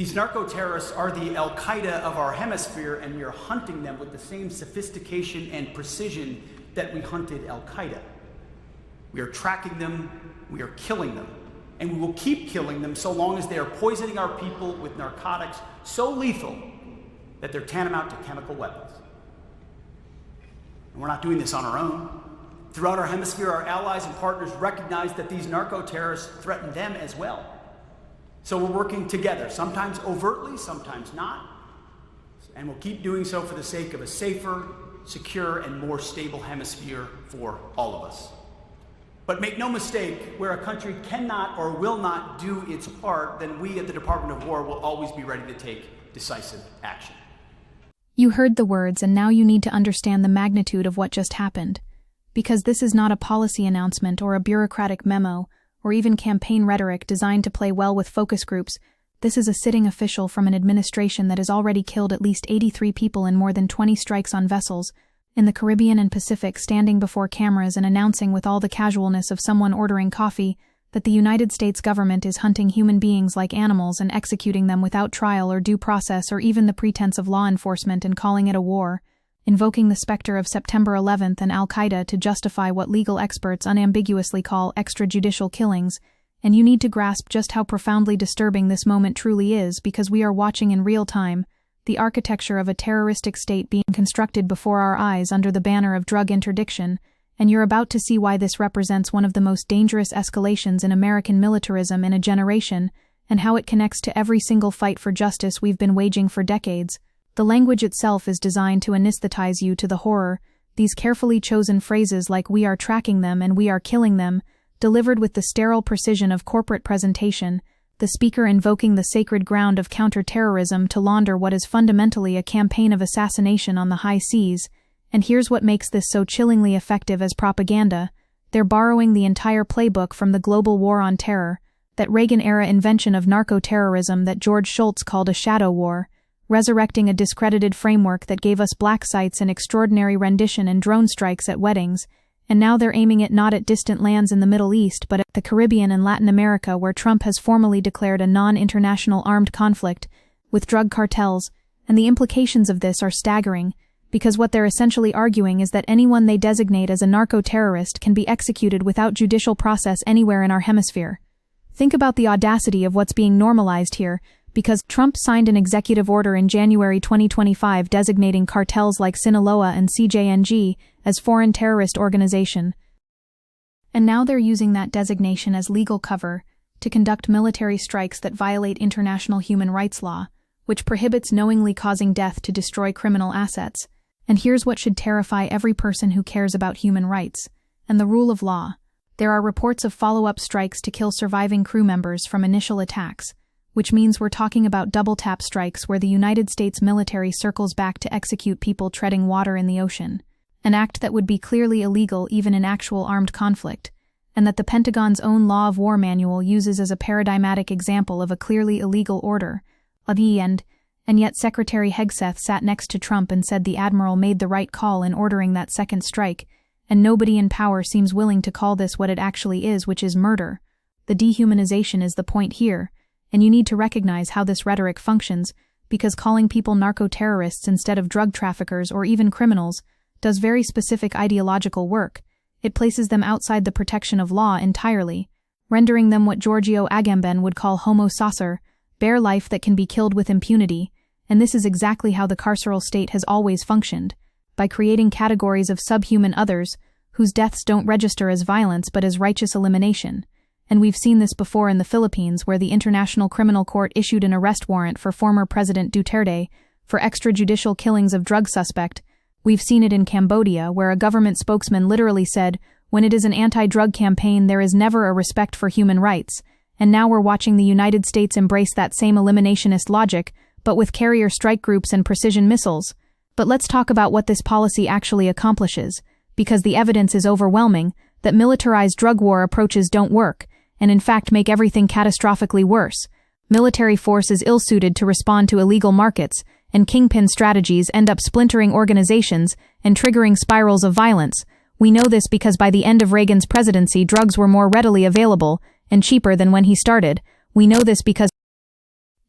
These narco-terrorists are the Al-Qaeda of our hemisphere, and we are hunting them with the same sophistication and precision that we hunted Al-Qaeda. We are tracking them, we are killing them, and we will keep killing them so long as they are poisoning our people with narcotics so lethal that they're tantamount to chemical weapons. And we're not doing this on our own. Throughout our hemisphere, our allies and partners recognize that these narco-terrorists threaten them as well. So we're working together, sometimes overtly, sometimes not, and we'll keep doing so for the sake of a safer, secure, and more stable hemisphere for all of us. But make no mistake, where a country cannot or will not do its part, then we at the Department of War will always be ready to take decisive action. You heard the words, and now you need to understand the magnitude of what just happened. Because this is not a policy announcement or a bureaucratic memo, or even campaign rhetoric designed to play well with focus groups. This is a sitting official from an administration that has already killed at least 83 people in more than 20 strikes on vessels in the Caribbean and Pacific, standing before cameras and announcing with all the casualness of someone ordering coffee that the United States government is hunting human beings like animals and executing them without trial or due process or even the pretense of law enforcement, and calling it a war, invoking the specter of September 11th and Al-Qaeda to justify what legal experts unambiguously call extrajudicial killings. And you need to grasp just how profoundly disturbing this moment truly is, because we are watching in real time the architecture of a terroristic state being constructed before our eyes under the banner of drug interdiction, and you're about to see why this represents one of the most dangerous escalations in American militarism in a generation, and how it connects to every single fight for justice we've been waging for decades. The language itself is designed to anesthetize you to the horror. These carefully chosen phrases like "we are tracking them" and "we are killing them," delivered with the sterile precision of corporate presentation, the speaker invoking the sacred ground of counter-terrorism to launder what is fundamentally a campaign of assassination on the high seas. And here's what makes this so chillingly effective as propaganda. They're borrowing the entire playbook from the global war on terror, that Reagan-era invention of narco-terrorism that George Shultz called a shadow war, resurrecting a discredited framework that gave us black sites and extraordinary rendition and drone strikes at weddings, and now they're aiming it not at distant lands in the Middle East but at the Caribbean and Latin America, where Trump has formally declared a non-international armed conflict with drug cartels. And the implications of this are staggering, because what they're essentially arguing is that anyone they designate as a narco-terrorist can be executed without judicial process anywhere in our hemisphere. Think about the audacity of what's being normalized here, because Trump signed an executive order in January 2025 designating cartels like Sinaloa and CJNG as foreign terrorist organization. And now they're using that designation as legal cover to conduct military strikes that violate international human rights law, which prohibits knowingly causing death to destroy criminal assets. And here's what should terrify every person who cares about human rights and the rule of law. There are reports of follow-up strikes to kill surviving crew members from initial attacks, which means we're talking about double-tap strikes where the United States military circles back to execute people treading water in the ocean, an act that would be clearly illegal even in actual armed conflict, and that the Pentagon's own Law of War manual uses as a paradigmatic example of a clearly illegal order. And yet Secretary Hegseth sat next to Trump and said the admiral made the right call in ordering that second strike, and nobody in power seems willing to call this what it actually is, which is murder. The dehumanization is the point here. And you need to recognize how this rhetoric functions, because calling people narco-terrorists instead of drug traffickers or even criminals does very specific ideological work. It places them outside the protection of law entirely, rendering them what Giorgio Agamben would call homo saucer, bare life that can be killed with impunity. And this is exactly how the carceral state has always functioned, by creating categories of subhuman others whose deaths don't register as violence but as righteous elimination. And we've seen this before in the Philippines, where the International Criminal Court issued an arrest warrant for former President Duterte for extrajudicial killings of drug suspect. We've seen it in Cambodia, where a government spokesman literally said, "When it is an anti-drug campaign, there is never a respect for human rights." And now we're watching the United States embrace that same eliminationist logic, but with carrier strike groups and precision missiles. But let's talk about what this policy actually accomplishes, because the evidence is overwhelming that militarized drug war approaches don't work, and in fact make everything catastrophically worse. Military force is ill-suited to respond to illegal markets, and kingpin strategies end up splintering organizations and triggering spirals of violence. We know this because by the end of Reagan's presidency, drugs were more readily available and cheaper than when he started. We know this because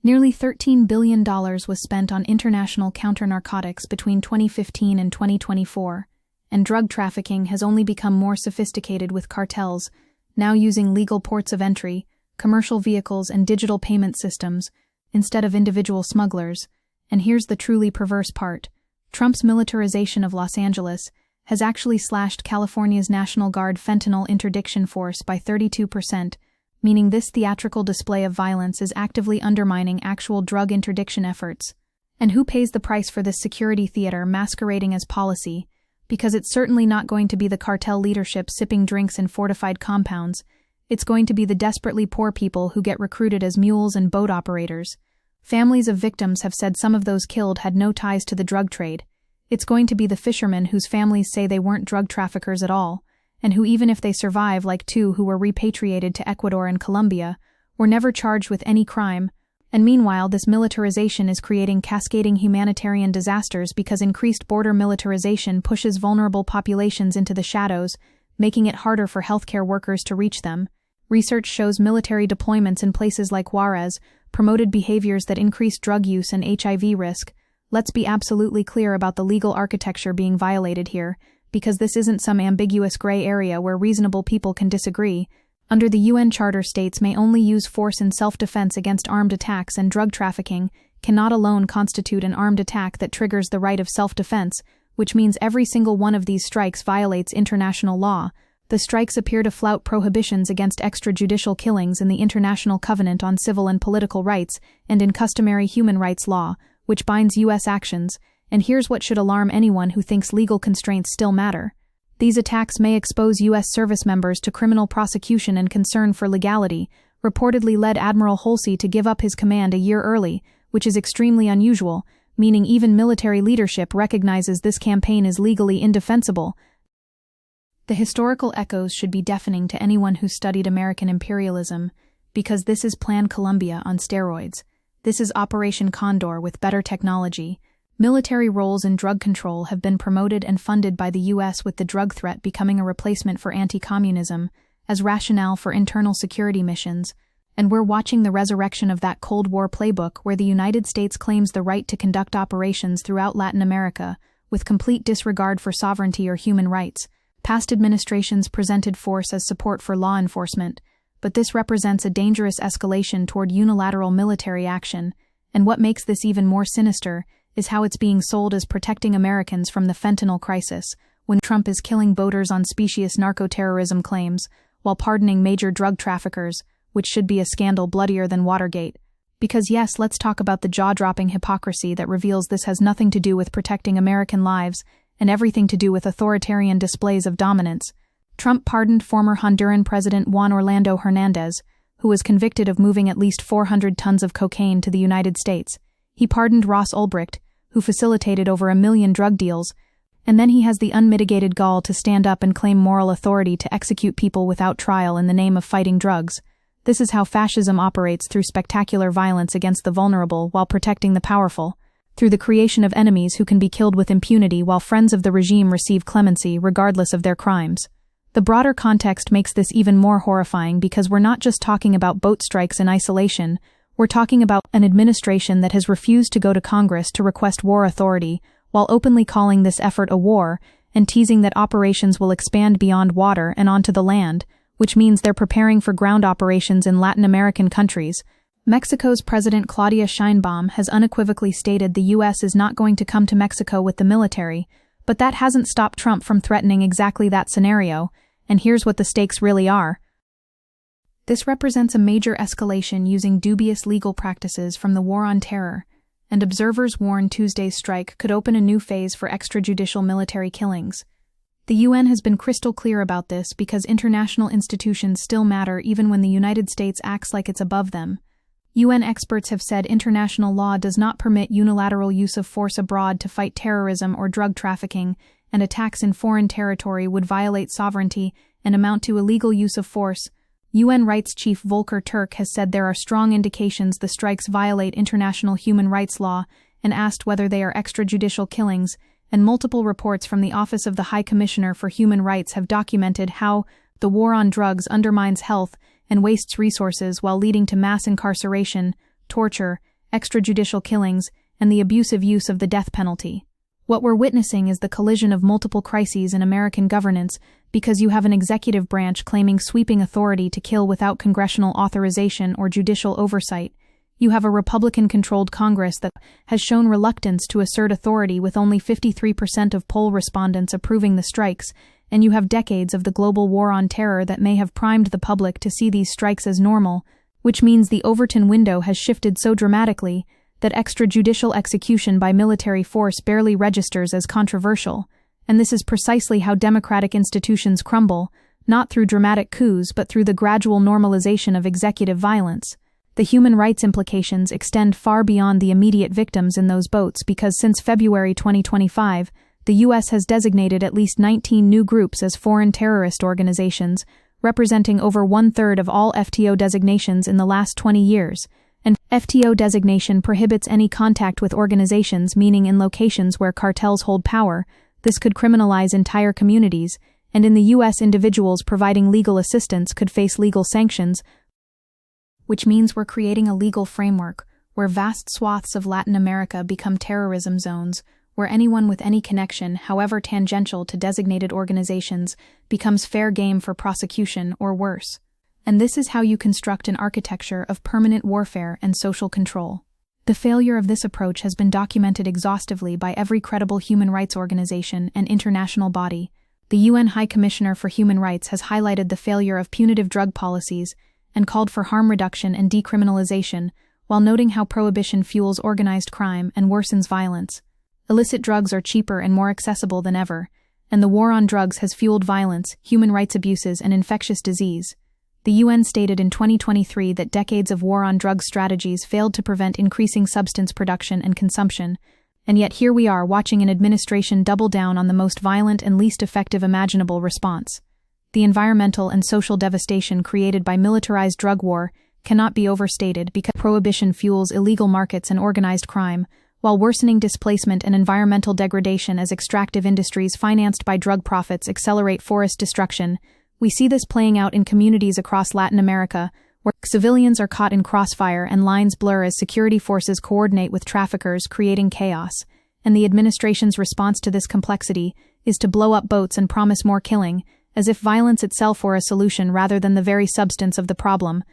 Nearly $13 billion was spent on international counter-narcotics between 2015 and 2024, and drug trafficking has only become more sophisticated with cartels now using legal ports of entry, commercial vehicles, and digital payment systems instead of individual smugglers. And here's the truly perverse part. Trump's militarization of Los Angeles has actually slashed California's National Guard fentanyl interdiction force by 32%, meaning this theatrical display of violence is actively undermining actual drug interdiction efforts. And who pays the price for this security theater masquerading as policy? Because it's certainly not going to be the cartel leadership sipping drinks in fortified compounds. It's going to be the desperately poor people who get recruited as mules and boat operators. Families of victims have said some of those killed had no ties to the drug trade. It's going to be the fishermen whose families say they weren't drug traffickers at all, and who, even if they survive, like two who were repatriated to Ecuador and Colombia, were never charged with any crime. And meanwhile, this militarization is creating cascading humanitarian disasters because increased border militarization pushes vulnerable populations into the shadows, making it harder for healthcare workers to reach them. Research shows military deployments in places like Juarez promoted behaviors that increase drug use and HIV risk. Let's be absolutely clear about the legal architecture being violated here, because this isn't some ambiguous gray area where reasonable people can disagree. Under the UN Charter, states may only use force in self-defense against armed attacks, and drug trafficking cannot alone constitute an armed attack that triggers the right of self-defense, which means every single one of these strikes violates international law. The strikes appear to flout prohibitions against extrajudicial killings in the International Covenant on Civil and Political Rights and in customary human rights law, which binds U.S. actions. And here's what should alarm anyone who thinks legal constraints still matter. These attacks may expose U.S. service members to criminal prosecution, and concern for legality reportedly led Admiral Halsey to give up his command a year early, which is extremely unusual, meaning even military leadership recognizes this campaign is legally indefensible. The historical echoes should be deafening to anyone who studied American imperialism, because this is Plan Colombia on steroids. This is Operation Condor with better technology. Military roles in drug control have been promoted and funded by the U.S., with the drug threat becoming a replacement for anti-communism as rationale for internal security missions. And we're watching the resurrection of that Cold War playbook where the United States claims the right to conduct operations throughout Latin America with complete disregard for sovereignty or human rights. Past administrations presented force as support for law enforcement, but this represents a dangerous escalation toward unilateral military action. And what makes this even more sinister is how it's being sold as protecting Americans from the fentanyl crisis, when Trump is killing boaters on specious narco-terrorism claims, while pardoning major drug traffickers, which should be a scandal bloodier than Watergate. Because yes, let's talk about the jaw-dropping hypocrisy that reveals this has nothing to do with protecting American lives and everything to do with authoritarian displays of dominance. Trump pardoned former Honduran President Juan Orlando Hernandez, who was convicted of moving at least 400 tons of cocaine to the United States. He pardoned Ross Ulbricht, who facilitated over 1 million drug deals, and then he has the unmitigated gall to stand up and claim moral authority to execute people without trial in the name of fighting drugs. This is how fascism operates, through spectacular violence against the vulnerable while protecting the powerful, through the creation of enemies who can be killed with impunity while friends of the regime receive clemency regardless of their crimes. The broader context makes this even more horrifying, because we're not just talking about boat strikes in isolation. We're talking about an administration that has refused to go to Congress to request war authority, while openly calling this effort a war and teasing that operations will expand beyond water and onto the land, which means they're preparing for ground operations in Latin American countries. Mexico's President Claudia Sheinbaum has unequivocally stated the U.S. is not going to come to Mexico with the military, but that hasn't stopped Trump from threatening exactly that scenario, and here's what the stakes really are. This represents a major escalation using dubious legal practices from the War on Terror, and observers warn Tuesday's strike could open a new phase for extrajudicial military killings. The UN has been crystal clear about this, because international institutions still matter even when the United States acts like it's above them. UN experts have said international law does not permit unilateral use of force abroad to fight terrorism or drug trafficking, and attacks in foreign territory would violate sovereignty and amount to illegal use of force. UN Rights Chief Volker Turk has said there are strong indications the strikes violate international human rights law, and asked whether they are extrajudicial killings, and multiple reports from the Office of the High Commissioner for Human Rights have documented how the war on drugs undermines health and wastes resources while leading to mass incarceration, torture, extrajudicial killings, and the abusive use of the death penalty. What we're witnessing is the collision of multiple crises in American governance because you have an executive branch claiming sweeping authority to kill without congressional authorization or judicial oversight. You have a Republican-controlled Congress that has shown reluctance to assert authority with only 53% of poll respondents approving the strikes, and you have decades of the global war on terror that may have primed the public to see these strikes as normal, which means the Overton window has shifted so dramatically that extrajudicial execution by military force barely registers as controversial, and this is precisely how democratic institutions crumble, not through dramatic coups but through the gradual normalization of executive violence. The human rights implications extend far beyond the immediate victims in those boats because since February 2025, the U.S. has designated at least 19 new groups as foreign terrorist organizations, representing over one-third of all FTO designations in the last 20 years, and FTO designation prohibits any contact with organizations, meaning in locations where cartels hold power. This could criminalize entire communities, and in the U.S. individuals providing legal assistance could face legal sanctions, which means we're creating a legal framework where vast swaths of Latin America become terrorism zones, where anyone with any connection, however tangential to designated organizations, becomes fair game for prosecution or worse. And this is how you construct an architecture of permanent warfare and social control. The failure of this approach has been documented exhaustively by every credible human rights organization and international body. The UN High Commissioner for Human Rights has highlighted the failure of punitive drug policies and called for harm reduction and decriminalization, while noting how prohibition fuels organized crime and worsens violence. Illicit drugs are cheaper and more accessible than ever, and the war on drugs has fueled violence, human rights abuses, and infectious disease. The UN stated in 2023 that decades of war on drugs strategies failed to prevent increasing substance production and consumption, and yet here we are watching an administration double down on the most violent and least effective imaginable response. The environmental and social devastation created by militarized drug war cannot be overstated because prohibition fuels illegal markets and organized crime, while worsening displacement and environmental degradation as extractive industries financed by drug profits accelerate forest destruction. We see this playing out in communities across Latin America, where civilians are caught in crossfire and lines blur as security forces coordinate with traffickers, creating chaos. And the administration's response to this complexity is to blow up boats and promise more killing, as if violence itself were a solution rather than the very substance of the problem.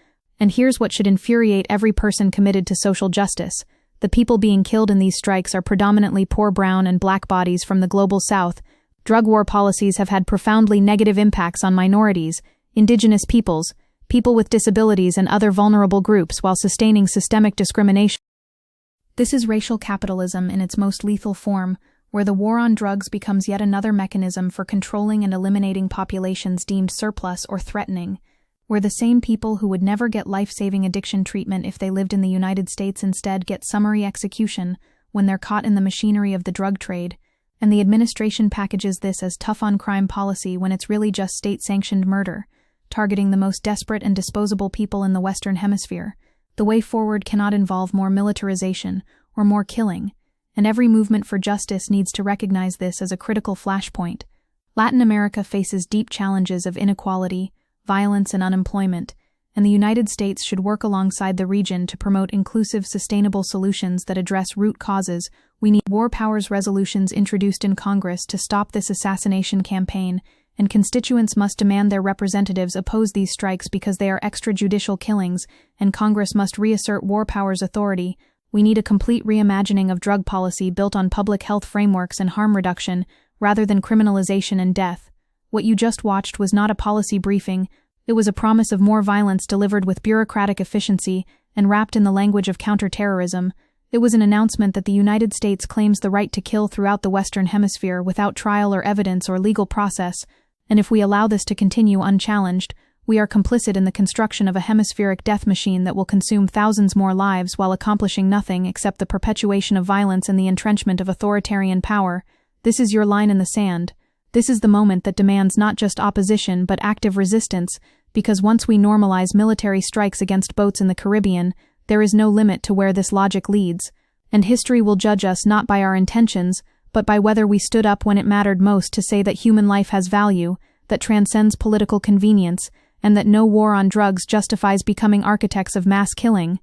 And here's what should infuriate every person committed to social justice. The people being killed in these strikes are predominantly poor brown and black bodies from the global south. Drug war policies have had profoundly negative impacts on minorities, indigenous peoples, people with disabilities, and other vulnerable groups while sustaining systemic discrimination. This is racial capitalism in its most lethal form, where the war on drugs becomes yet another mechanism for controlling and eliminating populations deemed surplus or threatening, where the same people who would never get life-saving addiction treatment if they lived in the United States instead get summary execution when they're caught in the machinery of the drug trade, and the administration packages this as tough-on-crime policy when it's really just state-sanctioned murder, targeting the most desperate and disposable people in the Western Hemisphere. The way forward cannot involve more militarization or more killing, and every movement for justice needs to recognize this as a critical flashpoint. Latin America faces deep challenges of inequality, violence, and unemployment, and the United States should work alongside the region to promote inclusive, sustainable solutions that address root causes. We need war powers resolutions introduced in Congress to stop this assassination campaign, and constituents must demand their representatives oppose these strikes because they are extrajudicial killings, and Congress must reassert war powers authority. We need a complete reimagining of drug policy built on public health frameworks and harm reduction, rather than criminalization and death. What you just watched was not a policy briefing, it was a promise of more violence delivered with bureaucratic efficiency and wrapped in the language of counterterrorism. It was an announcement that the United States claims the right to kill throughout the Western Hemisphere without trial or evidence or legal process, and if we allow this to continue unchallenged, we are complicit in the construction of a hemispheric death machine that will consume thousands more lives while accomplishing nothing except the perpetuation of violence and the entrenchment of authoritarian power. This is your line in the sand. This is the moment that demands not just opposition but active resistance, because once we normalize military strikes against boats in the Caribbean, there is no limit to where this logic leads, and history will judge us not by our intentions, but by whether we stood up when it mattered most to say that human life has value, that transcends political convenience, and that no war on drugs justifies becoming architects of mass killing.